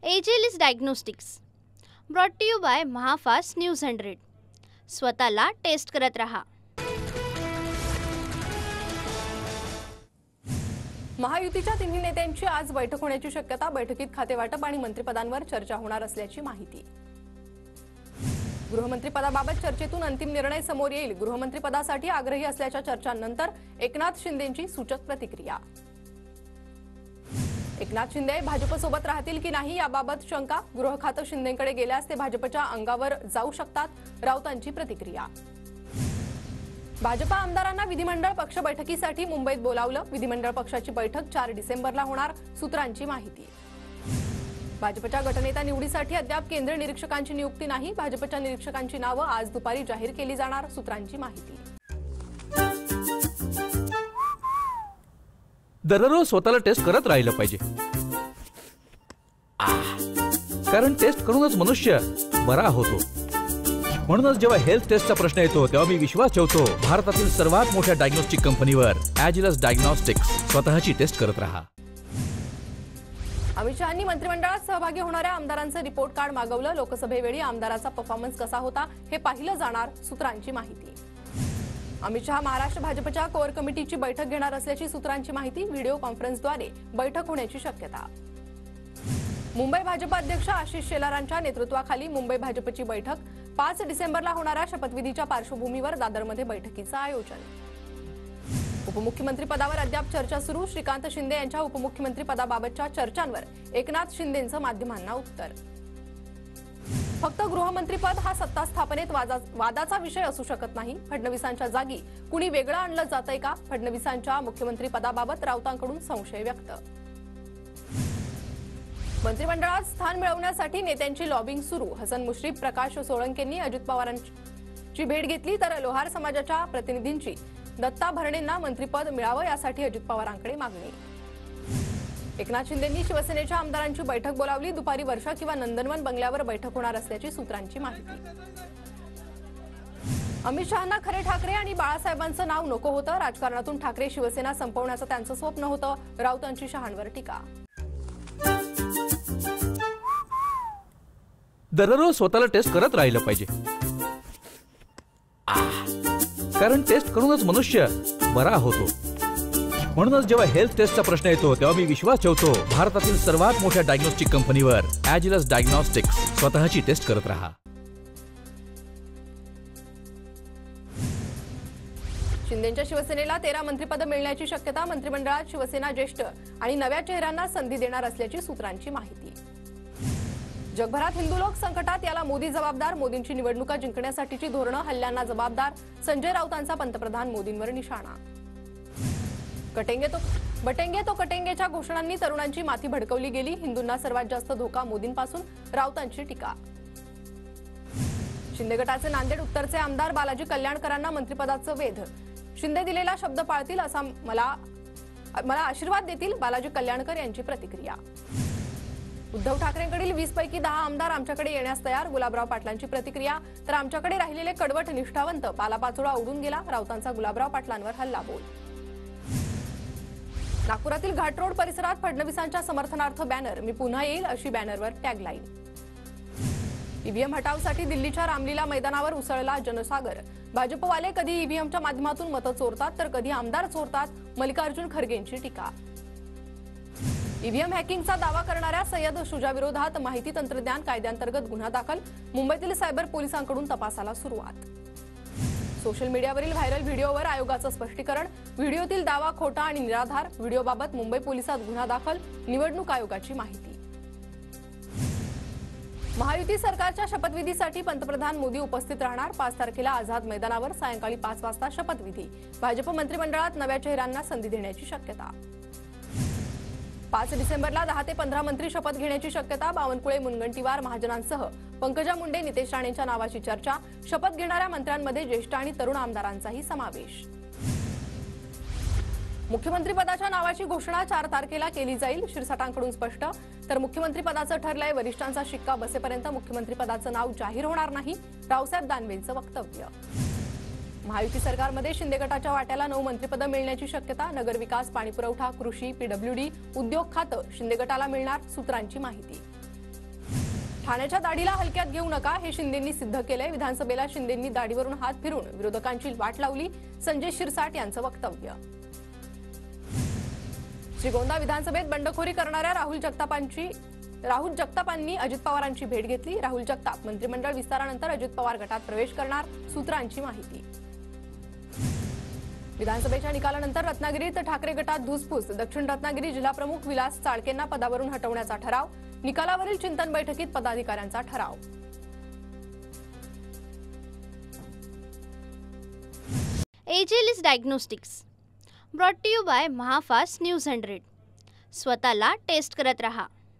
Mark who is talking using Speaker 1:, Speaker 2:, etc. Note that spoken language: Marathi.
Speaker 1: एजेलिस diagnostics brought to you by Mahafast news 100. स्वतःला टेस्ट करत रहा.
Speaker 2: महायुतीच्या तिन्ही नेत्यांची आज बैठक होण्याची शक्यता. बैठकीत खातेवाटप आणि मंत्रिपदांवर चर्चा होणार असल्याची माहिती. गृहमंत्रीपदाबाबत चर्चेतून अंतिम निर्णय समोर येईल. गृहमंत्रीपदासाठी आग्रही असल्याच्या चर्चांनंतर एकनाथ शिंदेंची सूचक प्रतिक्रिया. एकनाथ शिंदे भाजपसोबत राहतील की नाही याबाबत शंका. गृह खातं शिंदेंकडे गेल्यास ते भाजपच्या अंगावर जाऊ शकतात. राऊतांची प्रतिक्रिया. भाजपा आमदारांना विधिमंडळ पक्ष बैठकीसाठी मुंबईत बोलावलं. विधिमंडळ पक्षाची बैठक 4 डिसेंबरला होणार. सूत्रांची माहिती. भाजपच्या गटनेता निवडीसाठी अद्याप केंद्रीय निरीक्षकांची नियुक्ती नाही. भाजपच्या निरीक्षकांची नावं आज दुपारी जाहीर केली जाणार. सूत्रांची माहिती.
Speaker 3: दररोज स्वतःला टेस्ट करत राहिलं पाहिजे, कारण टेस्ट करूनच मनुष्य बरा होतो. म्हणूनच जेव्हा हेल्थ टेस्टचा प्रश्न येतो तेव्हा मी विश्वास ठेवतो भारतातील सर्वात मोठ्या डायग्नोस्टिक कंपनीवर, एजेलिस डायग्नोस्टिक्स. स्वतःची टेस्ट करत रहा.
Speaker 2: अमित शहांनी मंत्रिमंडळात सहभागी होणाऱ्या आमदारांचं रिपोर्ट कार्ड मागवलं. लोकसभेवेळी आमदाराचा परफॉर्मन्स कसा होता हे पाहिलं जाणार. सूत्रांची माहिती. अमित शहा महाराष्ट्र भाजपच्या कोअर कमिटीची बैठक घेणार असल्याची सूत्रांची माहिती. व्हिडिओ कॉन्फरन्सद्वारे बैठक होण्याची शक्यता. मुंबई भाजप अध्यक्ष आशिष शेलारांच्या नेतृत्वाखाली मुंबई भाजपची बैठक 5 डिसेंबरला होणाऱ्या शपथविधीच्या पार्श्वभूमीवर दादरमध्ये बैठकीचं आयोजन. उपमुख्यमंत्री पदावर अद्याप चर्चा सुरू. श्रीकांत शिंदे यांच्या उपमुख्यमंत्री पदाबाबतच्या चर्चांवर एकनाथ शिंदेंचं माध्यमांना उत्तर. फक्त गृहमंत्रीपद हा सत्ता स्थापनेत वादाचा विषय असू शकत नाही. फडणवीसांच्या जागी कुणी वेगळं आणलं जातंय का? फडणवीसांच्या मुख्यमंत्री पदाबाबत राऊतांकडून संशय व्यक्त. मंत्रिमंडळात स्थान मिळवण्यासाठी नेत्यांची लॉबिंग सुरू. हसन मुश्रीफ, प्रकाश सोळंकेंनी अजित पवारांची भेट घेतली, तर लोहार समाजाच्या प्रतिनिधींची दत्ता भरणेंना मंत्रिपद मिळावं यासाठी अजित पवारांकडे मागणी. एकनाथ शिंदेंनी शिवसेनेच्या आमदारांची बैठक बोलावली. दुपारी वर्षा किंवा नंदनवन बंगल्यावर बैठक होणार असल्याची सूत्रांची माहिती. अमित शहांना खरे ठाकरे आणि बाळासाहेबांचं नाव नको होतं. राजकारणातून ठाकरे शिवसेना संपवण्याचं त्यांचं स्वप्न होतं. राऊतांची शहांवर टीका.
Speaker 3: दररोज स्वतःला टेस्ट करत राहिलं पाहिजे, कारण टेस्ट करूनच मनुष्य बरा होतो. म्हणूनच जेव्हा हेल्थ टेस्टचा प्रश्न येतो तेव्हा मी विश्वास ठेवतो भारतातील सर्वात मोठ्या डायग्नोस्टिक कंपनीवर, एजेलिस डायग्नोस्टिक्स. स्वतःची टेस्ट करत रहा.
Speaker 2: शिंदेंच्या शिवसेनेला 13 मंत्रिपद मिळण्याची शक्यता. मंत्रिमंडळात शिवसेना ज्येष्ठ आणि नव्या चेहऱ्यांना संधी देणार असल्याची सूत्रांची माहिती. जगभरात हिंदू लोक संकटात, याला मोदी जबाबदार. मोदींची निवडणुका जिंकण्यासाठीची धोरणं हल्ल्यांना जबाबदार. संजय राऊतांचा पंतप्रधान मोदींवर निशाणा. बटेंगे तो कटेंगेच्या घोषणांनी तरुणांची माथी भडकवली गेली. हिंदूंना सर्वात जास्त धोका मोदींपासून. राऊतांची टीका. शिंदे गटाचे नांदेड उत्तरचे आमदार बालाजी कल्याणकरांना मंत्रिपदाचं वेध. शिंदे दिलेला शब्द पाळतील असा मला आशीर्वाद देतील. बालाजी कल्याणकर यांची प्रतिक्रिया. उद्धव ठाकरेंकडील 20 पैकी 10 आमदार आमच्याकडे येण्यास तयार. गुलाबराव पाटलांची प्रतिक्रिया. तर आमच्याकडे राहिलेले कडवट निष्ठावंत पालापाचोळा उडून गेला. राऊतांचा गुलाबराव पाटलांवर हल्लाबोल. नागपुरातील घाटरोड परिसरात फडणवीसांच्या समर्थनार्थ बॅनर. मी पुन्हा येईल अशी बॅनरवर टॅगलाईन. ईव्हीएम हटावसाठी दिल्लीच्या रामलीला मैदानावर उसळला जनसागर. भाजपवाले कधी ईव्हीएमच्या माध्यमातून मतं चोरतात तर कधी आमदार चोरतात. मल्लिकार्जुन खरगेंची टीका. ईव्हीएम हॅकिंगचा दावा करणाऱ्या सय्यद शुजाविरोधात माहिती तंत्रज्ञान कायद्याअंतर्गत गुन्हा दाखल. मुंबईतील सायबर पोलिसांकडून तपासाला सुरुवात. सोशल मीडियावरील व्हायरल व्हिडिओवर आयोगाचं स्पष्टीकरण. व्हिडिओतील दावा खोटा आणि निराधार. व्हिडिओबाबत मुंबई पोलिसात गुन्हा दाखल. निवडणूक आयोगाची माहिती. महायुती सरकारच्या शपथविधीसाठी पंतप्रधान मोदी उपस्थित राहणार. 5 तारखेला आझाद मैदानावर सायंकाळी 5 वाजता शपथविधी. भाजप मंत्रिमंडळात नव्या चेहऱ्यांना संधी देण्याची शक्यता. 5 डिसेंबरला 10 ते 15 मंत्री शपथ घेण्याची शक्यता. बावनकुळे, मुनगंटीवार, महाजनांसह पंकजा मुंडे, नितेश राणेंच्या नावाची चर्चा. शपथ घेणाऱ्या मंत्र्यांमध्ये ज्येष्ठ आणि तरुण आमदारांचाही समावेश. मुख्यमंत्रीपदाच्या नावाची घोषणा 4 तारखेला केली जाईल. शिरसाटांकडून स्पष्ट. तर मुख्यमंत्रीपदाचं ठरलंय. वरिष्ठांचा शिक्का बसेपर्यंत मुख्यमंत्रीपदाचं नाव जाहीर होणार नाही. रावसाहेब दानवेंचं वक्तव्य. महायुती सरकारमध्ये शिंदे गटाच्या वाट्याला 9 मंत्रिपदं मिळण्याची शक्यता. नगरविकास, पाणीपुरवठा, कृषी, पीडब्ल्यूडी, उद्योग खातं शिंदे गटाला मिळणार. सूत्रांची माहिती. ठाण्याच्या दाढीला हलक्यात घेऊ नका हे शिंदेंनी सिद्ध केलंय. विधानसभेला शिंदेंनी दाढीवरून हात फिरून विरोधकांची वाट लावली. संजय शिरसाट यांचं वक्तव्य. श्रीगोंदा विधानसभेत बंडखोरी करणाऱ्या राहुल जगतापांनी अजित पवारांची भेट घेतली. राहुल जगताप मंत्रिमंडळ विस्तारानंतर अजित पवार गटात प्रवेश करणार, सूत्रांची माहिती. विधानसभेच्या निकालानंतर रत्नागिरीत ठाकरे गटात धुसफूस. दक्षिण रत्नागिरी जिल्हाप्रमुख विलास चाळकेंना पदावरून हटवण्याचा ठराव. निकालावरील चिंतन बैठकीत पदाधिकाऱ्यांचा ठराव.
Speaker 1: Agilus diagnostics brought to you by Mahafast news 100. स्वतःला टेस्ट करत रहा.